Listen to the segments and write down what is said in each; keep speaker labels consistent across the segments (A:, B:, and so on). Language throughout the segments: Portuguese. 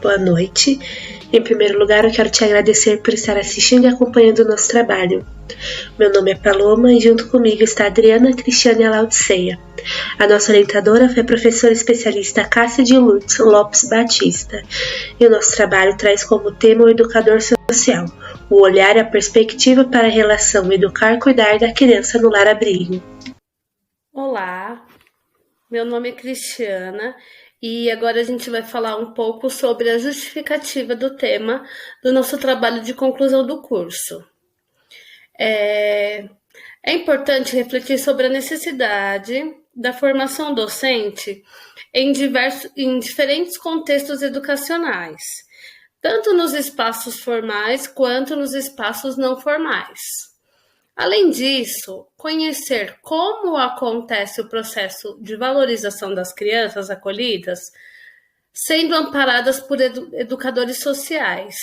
A: boa noite. Em primeiro lugar, eu quero te agradecer por estar assistindo e acompanhando o nosso trabalho. Meu nome é Paloma e junto comigo está a Adriana Cristiane Laodiceia. A nossa orientadora foi a professora especialista Cássia de Lourdes Lopes Batista. E o nosso trabalho traz como tema o educador social, o olhar e a perspectiva para a relação educar e cuidar da criança no lar-abrigo.
B: Olá, meu nome é Cristiana e agora a gente vai falar um pouco sobre a justificativa do tema do nosso trabalho de conclusão do curso. É importante refletir sobre a necessidade da formação docente em diferentes contextos educacionais, tanto nos espaços formais quanto nos espaços não formais. Além disso, conhecer como acontece o processo de valorização das crianças acolhidas, sendo amparadas por educadores sociais,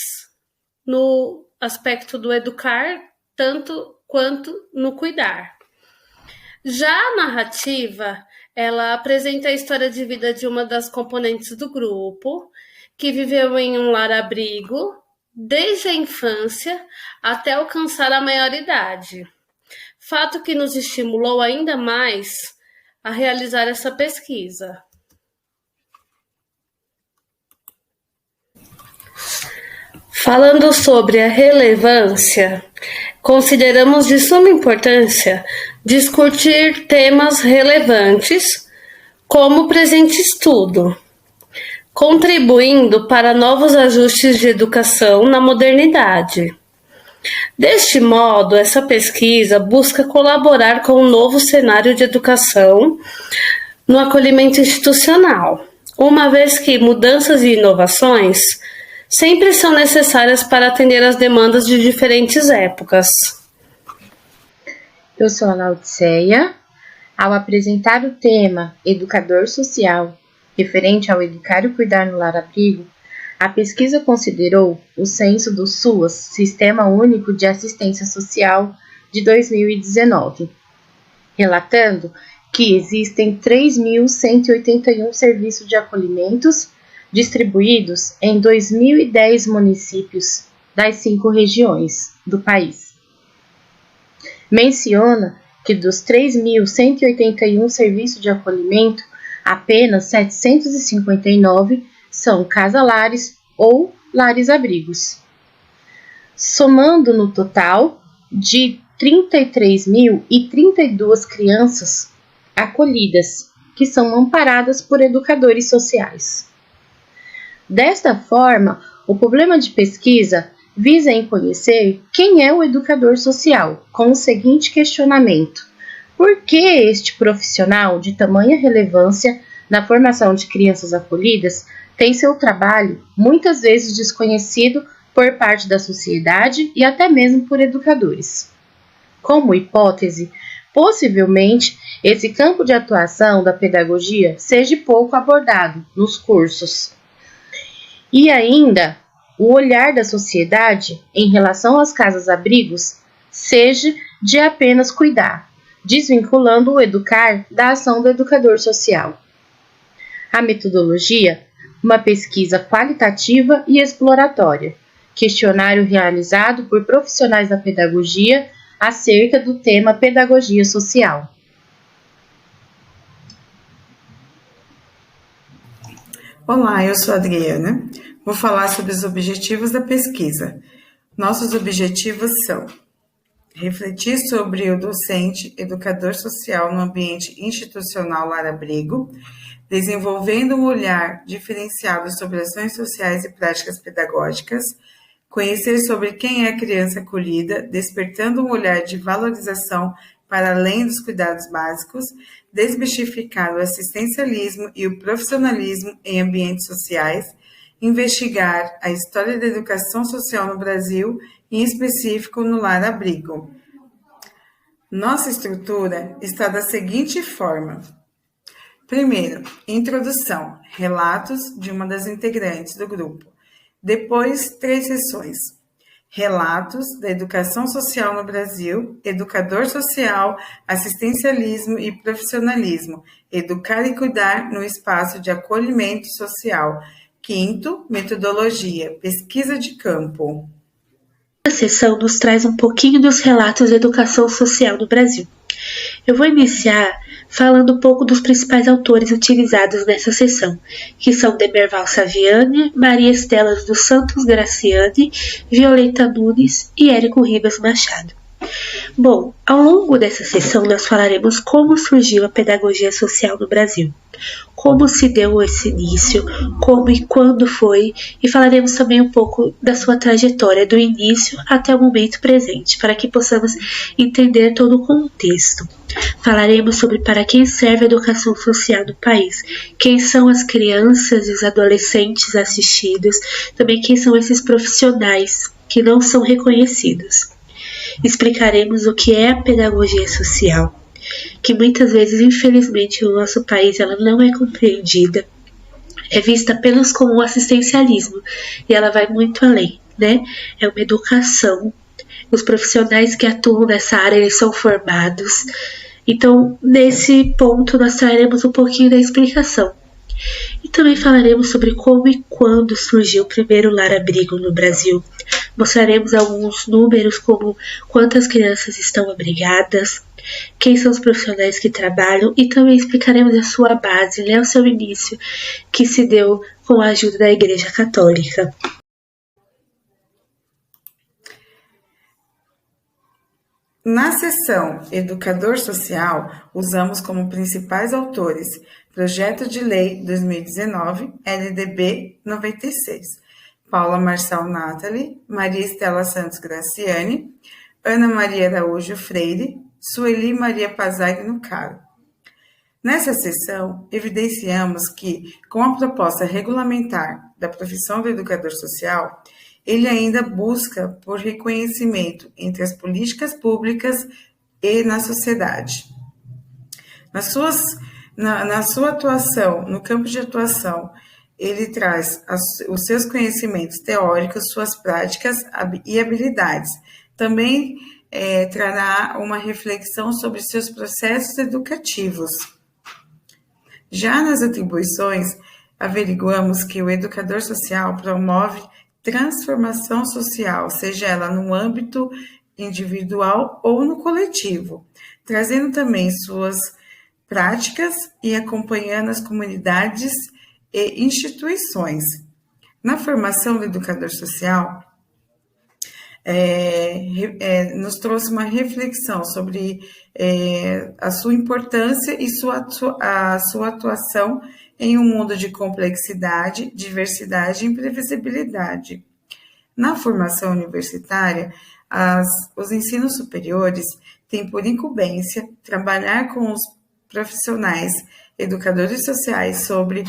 B: no aspecto do educar, tanto quanto no cuidar. Já a narrativa, ela apresenta a história de vida de uma das componentes do grupo, que viveu em um lar-abrigo, desde a infância até alcançar a maioridade. Fato que nos estimulou ainda mais a realizar essa pesquisa. Falando sobre a relevância, consideramos de suma importância discutir temas relevantes como o presente estudo, contribuindo para novos ajustes de educação na modernidade. Deste modo, essa pesquisa busca colaborar com um novo cenário de educação no acolhimento institucional, uma vez que mudanças e inovações sempre são necessárias para atender às demandas de diferentes épocas.
C: Eu sou a Laodiceia. Ao apresentar o tema Educador Social, referente ao educar e cuidar no lar-abrigo, a pesquisa considerou o censo do SUAS, Sistema Único de Assistência Social, de 2019, relatando que existem 3.181 serviços de acolhimentos distribuídos em 2.010 municípios das 5 regiões do país. Menciona que dos 3.181 serviços de acolhimento, apenas 759 são casalares ou lares-abrigos, somando no total de 33.032 crianças acolhidas, que são amparadas por educadores sociais. Desta forma, o problema de pesquisa visa em conhecer quem é o educador social, com o seguinte questionamento: por que este profissional de tamanha relevância na formação de crianças acolhidas tem seu trabalho muitas vezes desconhecido por parte da sociedade e até mesmo por educadores? Como hipótese, possivelmente esse campo de atuação da pedagogia seja pouco abordado nos cursos. E ainda, o olhar da sociedade em relação às casas-abrigos seja de apenas cuidar, desvinculando o educar da ação do educador social. A metodologia, uma pesquisa qualitativa e exploratória, questionário realizado por profissionais da pedagogia acerca do tema pedagogia social.
D: Olá, eu sou a Adriana. Vou falar sobre os objetivos da pesquisa. Nossos objetivos são refletir sobre o docente educador social no ambiente institucional lar-abrigo, desenvolvendo um olhar diferenciado sobre ações sociais e práticas pedagógicas, conhecer sobre quem é a criança acolhida, despertando um olhar de valorização para além dos cuidados básicos, desmistificar o assistencialismo e o profissionalismo em ambientes sociais, investigar a história da educação social no Brasil, em específico no lar-abrigo. Nossa estrutura está da seguinte forma. Primeiro, introdução, relatos de uma das integrantes do grupo. Depois, 3 sessões. Relatos da educação social no Brasil, educador social, assistencialismo e profissionalismo, educar e cuidar no espaço de acolhimento social, Quinto, metodologia, pesquisa de campo.
A: A sessão nos traz um pouquinho dos relatos da educação social no Brasil. Eu vou iniciar falando um pouco dos principais autores utilizados nessa sessão, que são Demerval Saviani, Maria Estela dos Santos Graciani, Violeta Nunes e Érico Ribas Machado. Bom, ao longo dessa sessão nós falaremos como surgiu a pedagogia social no Brasil, como se deu esse início, como e quando foi, e falaremos também um pouco da sua trajetória do início até o momento presente, para que possamos entender todo o contexto. Falaremos sobre para quem serve a educação social no país, quem são as crianças e os adolescentes assistidos, também quem são esses profissionais que não são reconhecidos. Explicaremos o que é a pedagogia social, que muitas vezes, infelizmente, no nosso país ela não é compreendida, é vista apenas como um assistencialismo, e ela vai muito além, né? É uma educação, os profissionais que atuam nessa área, eles são formados, então, nesse ponto, nós traremos um pouquinho da explicação. E também falaremos sobre como e quando surgiu o primeiro lar-abrigo no Brasil. Mostraremos alguns números como quantas crianças estão abrigadas, quem são os profissionais que trabalham e também explicaremos a sua base, né, o seu início, que se deu com a ajuda da Igreja Católica.
D: Na seção Educador Social, usamos como principais autores Projeto de Lei 2019, LDB 96, Paula Marçal Nathalie, Maria Estela Santos Graciani, Ana Maria Araújo Freire, Sueli Maria Pazagno Caro. Nessa sessão, evidenciamos que, com a proposta regulamentar da profissão do educador social, ele ainda busca por reconhecimento entre as políticas públicas e na sociedade. Na sua atuação, no campo de atuação, ele traz os seus conhecimentos teóricos, suas práticas e habilidades. Também trará uma reflexão sobre seus processos educativos. Já nas atribuições, averiguamos que o educador social promove transformação social, seja ela no âmbito individual ou no coletivo, trazendo também suas práticas e acompanhando as comunidades e instituições. Na formação do educador social, nos trouxe uma reflexão sobre a sua importância e a sua atuação em um mundo de complexidade, diversidade e imprevisibilidade. Na formação universitária, os ensinos superiores têm por incumbência trabalhar com os profissionais, educadores sociais sobre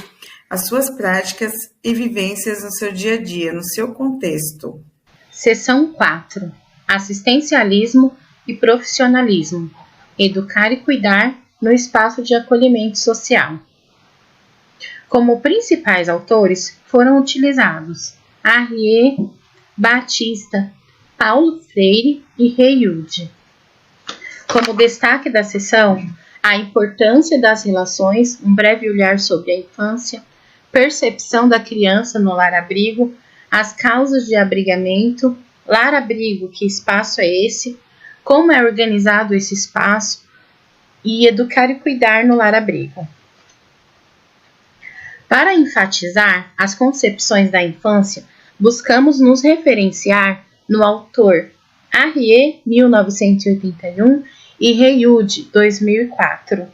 D: as suas práticas e vivências no seu dia a dia, no seu contexto.
C: Seção 4. Assistencialismo e profissionalismo. Educar e cuidar no espaço de acolhimento social. Como principais autores foram utilizados Arriet, Batista, Paulo Freire e Reilde. Como destaque da sessão, a importância das relações, um breve olhar sobre a infância, percepção da criança no lar-abrigo, as causas de abrigamento, lar-abrigo, que espaço é esse, como é organizado esse espaço e educar e cuidar no lar-abrigo. Para enfatizar as concepções da infância, buscamos nos referenciar no autor Arriet, 1981, e Reilde, 2004,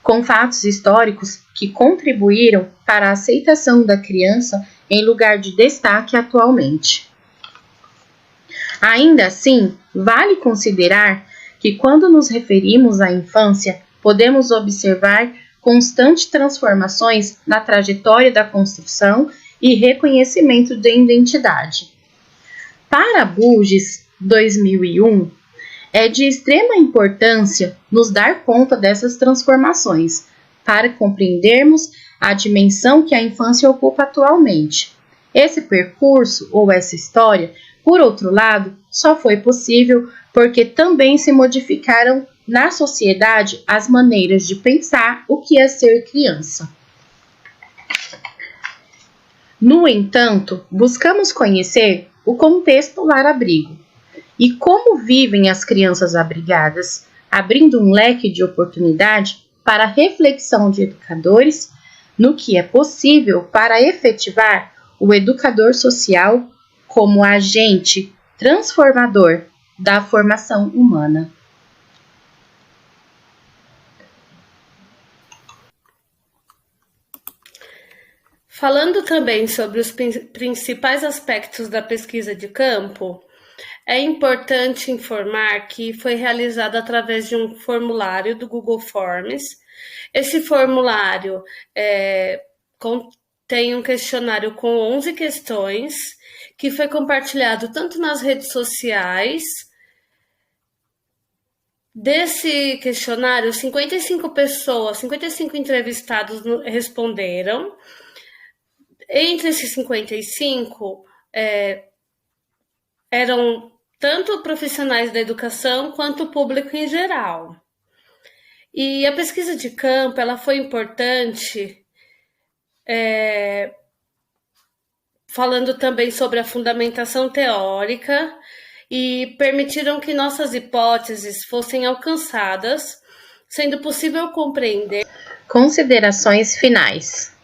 C: com fatos históricos que contribuíram para a aceitação da criança em lugar de destaque atualmente. Ainda assim, vale considerar que quando nos referimos à infância, podemos observar constantes transformações na trajetória da construção e reconhecimento de identidade. Para Burgess, 2001, é de extrema importância nos dar conta dessas transformações, para compreendermos a dimensão que a infância ocupa atualmente. Esse percurso ou essa história, por outro lado, só foi possível porque também se modificaram na sociedade as maneiras de pensar o que é ser criança. No entanto, buscamos conhecer o contexto lar-abrigo e como vivem as crianças abrigadas, abrindo um leque de oportunidade para a reflexão de educadores no que é possível para efetivar o educador social como agente transformador da formação humana.
B: Falando também sobre os principais aspectos da pesquisa de campo, é importante informar que foi realizada através de um formulário do Google Forms. Esse formulário contém um questionário com 11 questões, que foi compartilhado tanto nas redes sociais. Desse questionário, 55 entrevistados responderam. Entre esses 55, eram tanto profissionais da educação quanto o público em geral. E a pesquisa de campo ela foi importante, falando também sobre a fundamentação teórica e permitiram que nossas hipóteses fossem alcançadas, sendo possível compreender.
C: Considerações finais.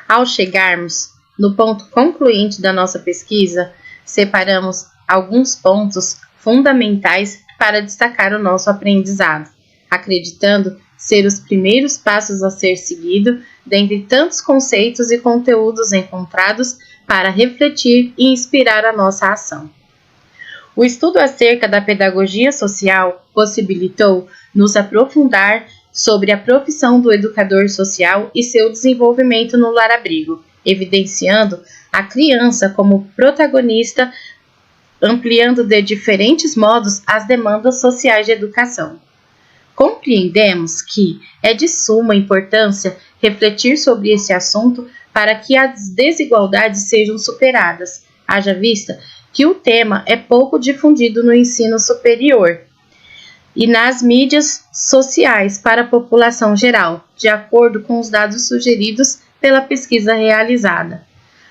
C: Ao chegarmos no ponto concluinte da nossa pesquisa, separamos alguns pontos fundamentais para destacar o nosso aprendizado, acreditando ser os primeiros passos a ser seguido dentre tantos conceitos e conteúdos encontrados para refletir e inspirar a nossa ação. O estudo acerca da pedagogia social possibilitou nos aprofundar sobre a profissão do educador social e seu desenvolvimento no lar-abrigo, evidenciando a criança como protagonista, ampliando de diferentes modos as demandas sociais de educação. Compreendemos que é de suma importância refletir sobre esse assunto para que as desigualdades sejam superadas, haja vista que o tema é pouco difundido no ensino superior e nas mídias sociais para a população geral, de acordo com os dados sugeridos pela pesquisa realizada.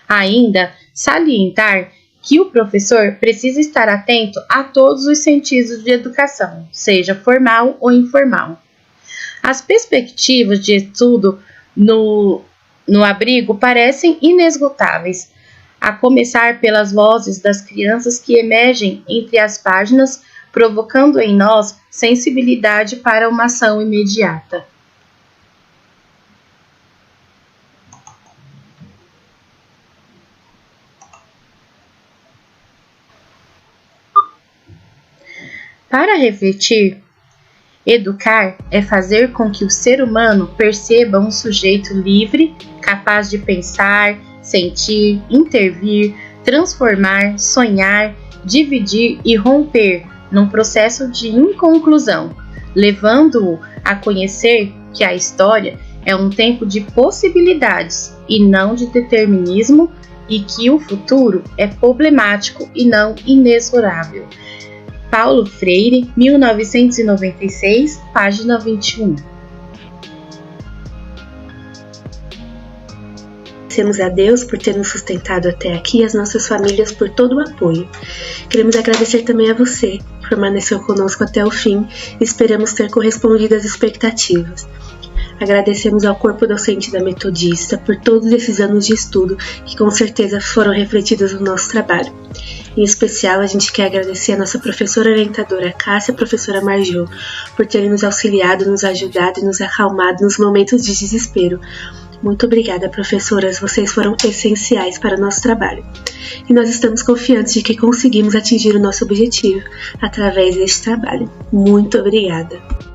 C: Ainda salientar que o professor precisa estar atento a todos os sentidos de educação, seja formal ou informal. As perspectivas de estudo no abrigo parecem inesgotáveis, a começar pelas vozes das crianças que emergem entre as páginas, provocando em nós sensibilidade para uma ação imediata. Para refletir, educar é fazer com que o ser humano perceba um sujeito livre, capaz de pensar, sentir, intervir, transformar, sonhar, dividir e romper num processo de inconclusão, levando-o a conhecer que a história é um tempo de possibilidades e não de determinismo e que o futuro é problemático e não inexorável. Paulo Freire, 1996, página 21.
A: Agradecemos a Deus por ter nos sustentado até aqui e as nossas famílias por todo o apoio. Queremos agradecer também a você, que permaneceu conosco até o fim e esperamos ter correspondido às expectativas. Agradecemos ao corpo docente da Metodista por todos esses anos de estudo que com certeza foram refletidos no nosso trabalho. Em especial, a gente quer agradecer a nossa professora orientadora Cássia e a professora Marjô por terem nos auxiliado, nos ajudado e nos acalmado nos momentos de desespero. Muito obrigada, professoras, vocês foram essenciais para o nosso trabalho. E nós estamos confiantes de que conseguimos atingir o nosso objetivo através deste trabalho. Muito obrigada!